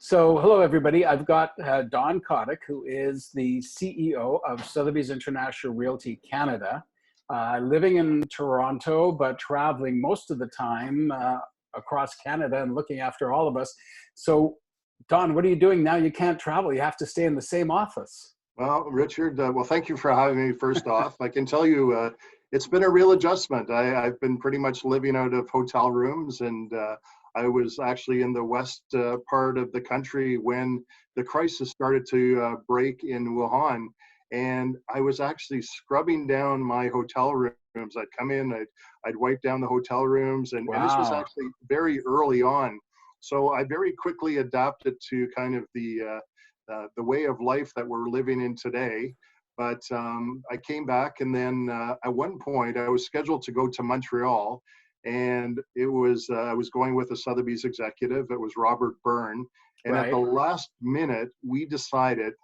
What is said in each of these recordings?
So, hello everybody. I've got Don Kottick, who is the CEO of Sotheby's International Realty Canada, living in Toronto, but traveling most of the time across Canada and looking after all of us. So, Don, what are you doing now? You can't travel. You have to stay in the same office. Well, Richard, thank you for having me first off. I can tell you it's been a real adjustment. I've been pretty much living out of hotel rooms, and I was actually in the west part of the country when the crisis started to break in Wuhan. And I was actually scrubbing down my hotel rooms. I'd come in, I'd wipe down the hotel rooms, and this was Wow. actually very early on. So I very quickly adapted to kind of the way of life that we're living in today. But I came back, and then at one point I was scheduled to go to Montreal, and it was I was going with a Sotheby's executive. It was Robert Byrne, and at the Right. last minute we decided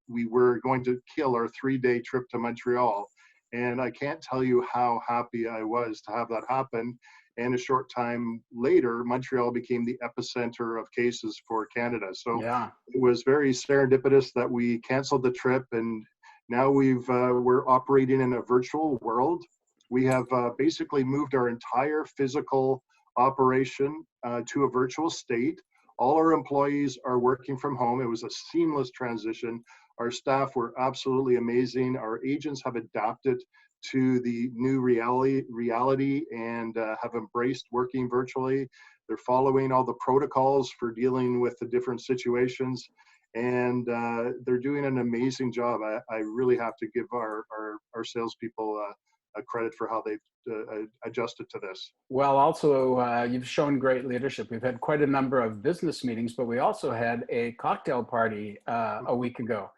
we were going to kill our 3-day trip to Montreal. And I can't tell you how happy I was to have that happen. And a short time later, Montreal became the epicenter of cases for Canada. So Yeah. it was very serendipitous that we canceled the trip, and now we're operating in a virtual world. We have basically moved our entire physical operation to a virtual state. All our employees are working from home. It was a seamless transition. Our staff were absolutely amazing. Our agents have adapted to the new reality and have embraced working virtually. They're following all the protocols for dealing with the different situations, and they're doing an amazing job. I really have to give our salespeople a credit for how they've adjusted to this. Well, also, you've shown great leadership. We've had quite a number of business meetings, but we also had a cocktail party a week ago.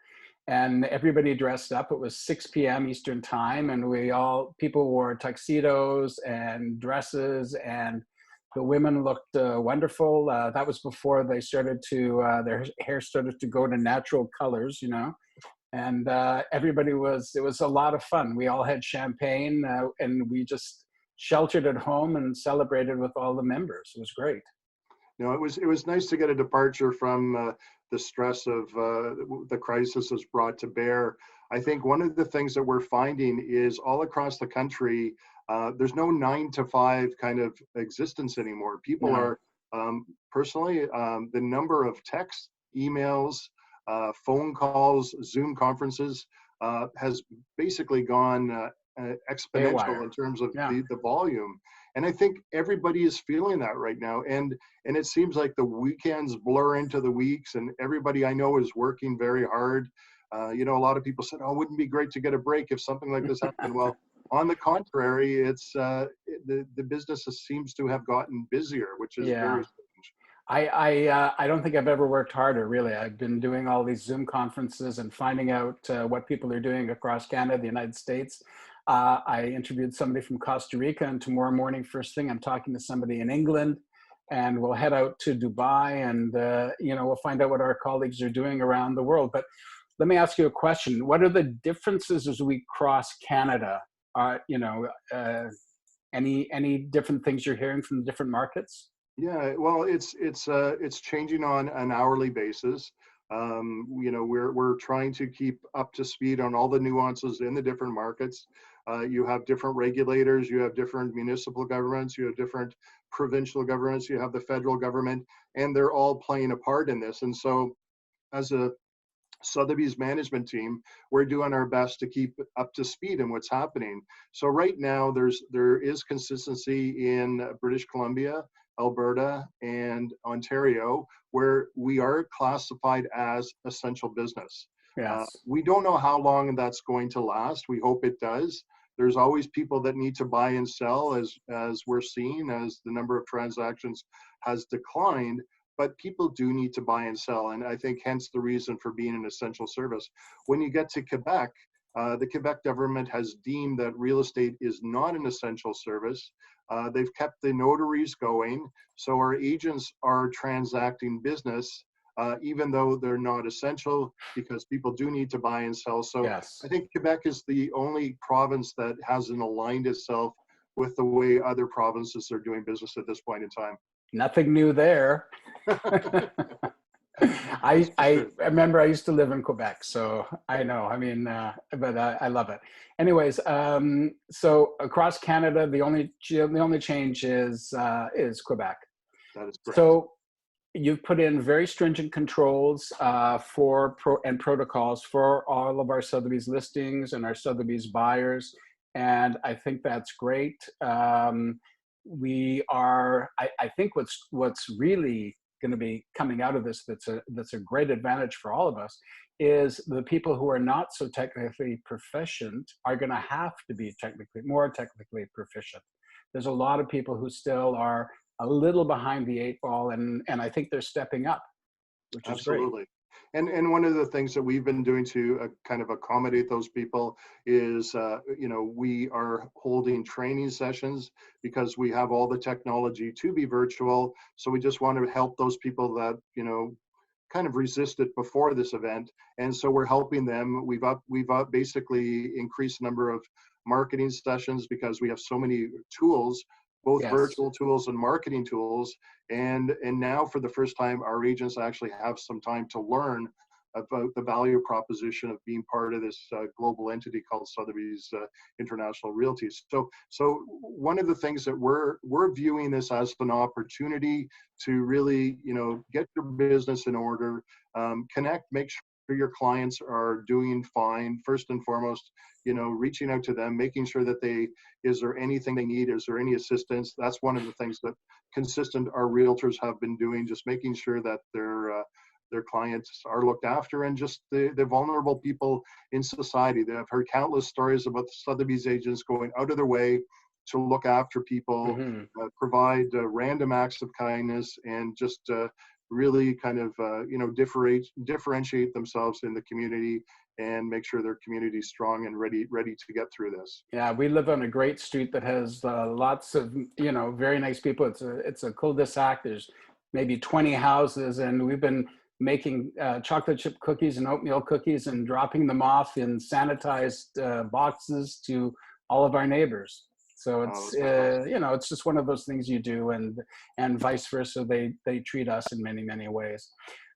And everybody dressed up. It was 6 p.m. Eastern time, and people wore tuxedos and dresses, and the women looked wonderful. That was before they started their hair started to go to natural colors, and it was a lot of fun. We all had champagne, and we just sheltered at home and celebrated with all the members. It was great. It was nice to get a departure from the stress of the crisis has brought to bear. I think one of the things that we're finding is all across the country, there's no 9 to 5 kind of existence anymore. People No. are personally, the number of texts, emails, phone calls, Zoom conferences has basically gone exponential Haywire. in terms of Yeah. the volume. And I think everybody is feeling that right now. And it seems like the weekends blur into the weeks, and everybody I know is working very hard. A lot of people said, "Oh, wouldn't it be great to get a break if something like this happened?" Well, on the contrary, the business seems to have gotten busier, which is Yeah. very strange. I don't think I've ever worked harder, really. I've been doing all these Zoom conferences and finding out what people are doing across Canada, the United States. I interviewed somebody from Costa Rica, and tomorrow morning, first thing, I'm talking to somebody in England, and we'll head out to Dubai, and we'll find out what our colleagues are doing around the world. But let me ask you a question: what are the differences as we cross Canada? Any different things you're hearing from the different markets? Yeah, well, it's changing on an hourly basis. We're trying to keep up to speed on all the nuances in the different markets. You have different regulators, you have different municipal governments, you have different provincial governments, you have the federal government, and they're all playing a part in this. And so, as a Sotheby's management team, we're doing our best to keep up to speed in what's happening. So right now, there is consistency in British Columbia, Alberta, and Ontario, where we are classified as essential business. Yes. We don't know how long that's going to last. We hope it does. There's always people that need to buy and sell, as we're seeing, as the number of transactions has declined. But people do need to buy and sell, and I think hence the reason for being an essential service. When you get to Quebec, the Quebec government has deemed that real estate is not an essential service. They've kept the notaries going, so our agents are transacting business even though they're not essential, because people do need to buy and sell. So Yes. I think Quebec is the only province that hasn't aligned itself with the way other provinces are doing business at this point in time. Nothing new there. That's for I sure. remember I used to live in Quebec, so I know. I mean, but I love it. Anyways, so across Canada, the only change is Quebec. That is correct. So you've put in very stringent controls and protocols for all of our Sotheby's listings and our Sotheby's buyers, and I think that's great. I think what's really going to be coming out of this that's a great advantage for all of us is the people who are not so technically proficient are going to have to be more technically proficient. There's a lot of people who still are a little behind the eight ball, and I think they're stepping up, which is great. Absolutely. And one of the things that we've been doing to kind of accommodate those people is, we are holding training sessions because we have all the technology to be virtual. So we just want to help those people that, kind of resisted before this event. And so we're helping them. We've basically increased the number of marketing sessions because we have so many tools, both Yes. virtual tools and marketing tools. And now for the first time, our agents actually have some time to learn about the value proposition of being part of this global entity called Sotheby's International Realty. So one of the things that we're viewing this as an opportunity to really, get your business in order, connect, make sure your clients are doing fine. First and foremost, reaching out to them, making sure that is there anything they need? Is there any assistance? That's one of the things that consistent our realtors have been doing, just making sure that their clients are looked after, and just the vulnerable people in society. I've heard countless stories about the Sotheby's agents going out of their way to look after people, provide random acts of kindness, and just really kind of differentiate themselves in the community and make sure their community is strong and ready to get through this. Yeah, we live on a great street that has lots of very nice people. It's a cul-de-sac. There's maybe 20 houses, and we've been making chocolate chip cookies and oatmeal cookies and dropping them off in sanitized boxes to all of our neighbors. So it's it's just one of those things you do, and vice versa. They treat us in many ways.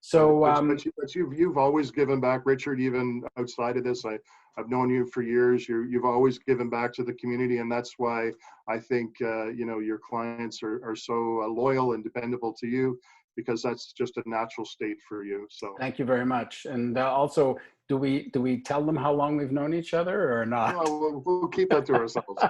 So but you've always given back, Richard. Even outside of this, I've known you for years. You've always given back to the community, and that's why I think your clients are so loyal and dependable to you, because that's just a natural state for you. So thank you very much. And also, do we tell them how long we've known each other or not? No, we'll keep that to ourselves.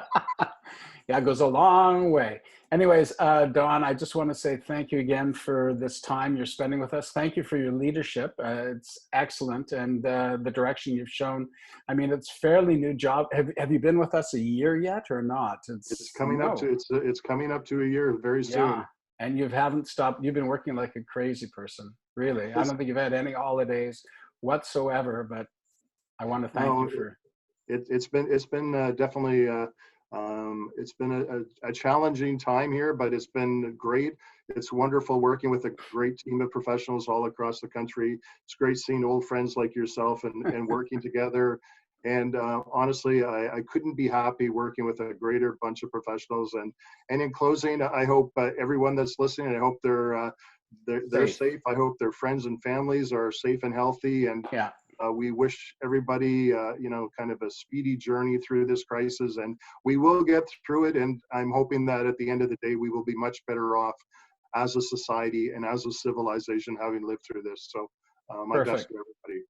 Yeah, it goes a long way. Anyways, Don, I just want to say thank you again for this time you're spending with us. Thank you for your leadership. It's excellent, and the direction you've shown. I mean, it's fairly new job. Have you been with us a year yet or not? It's coming up to a year very soon. Yeah, and you haven't stopped. You've been working like a crazy person, really. I don't think you've had any holidays whatsoever, but I want to thank you for. It's been definitely. It's been a challenging time here, but it's been great. It's wonderful working with a great team of professionals all across the country. It's great seeing old friends like yourself and working together. And honestly, I couldn't be happy working with a greater bunch of professionals. And in closing, I hope everyone that's listening, I hope they're safe. I hope their friends and families are safe and healthy. And we wish everybody, kind of a speedy journey through this crisis, and we will get through it. And I'm hoping that at the end of the day, we will be much better off as a society and as a civilization having lived through this. So my best to everybody.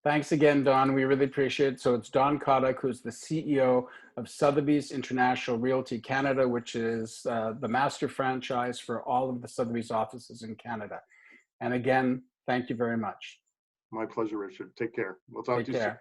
Thanks again, Don. We really appreciate it. So it's Don Kottick, who's the CEO of Sotheby's International Realty Canada, which is the master franchise for all of the Sotheby's offices in Canada. And again, thank you very much. My pleasure, Richard. Take care. We'll talk to you soon.